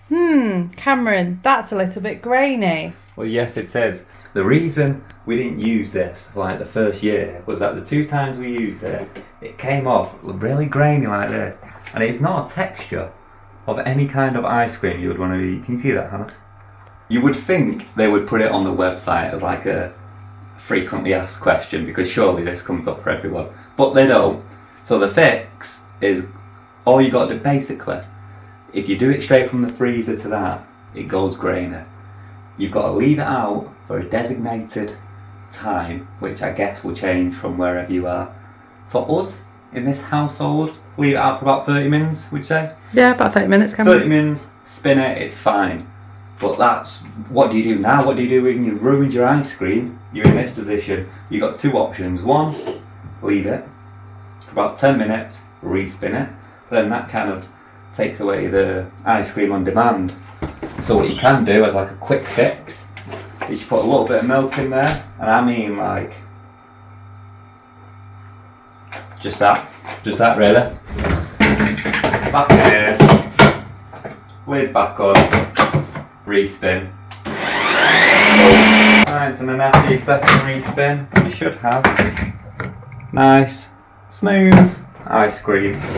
Cameron, that's a little bit grainy. Well, yes, it is. The reason we didn't use this for like the first year was that the 2 times we used it, it came off really grainy like this. And it's not a texture of any kind of ice cream you would want to eat. Can you see that, Hannah? You would think they would put it on the website as like a frequently asked question, because surely this comes up for everyone. But they don't. So the fix is, all you got to do basically, if you do it straight from the freezer to that, it goes grainy. You've got to leave it out for a designated time, which I guess will change from wherever you are. For us, in this household, leave it out for about 30 minutes, would you say? Yeah, about 30 minutes, Cameron. 30 minutes, spin it, it's fine. But that's, what do you do now? What do you do when you've ruined your ice cream? You're in this position. You've got 2 options. One, leave it for about 10 minutes, re-spin it. But then that kind of takes away the ice cream on demand. So what you can do as like a quick fix is you put a little bit of milk in there, and I mean like just that really. Back in here, lid back on, re-spin. Right, and then after your second re-spin, you should have nice, smooth ice cream.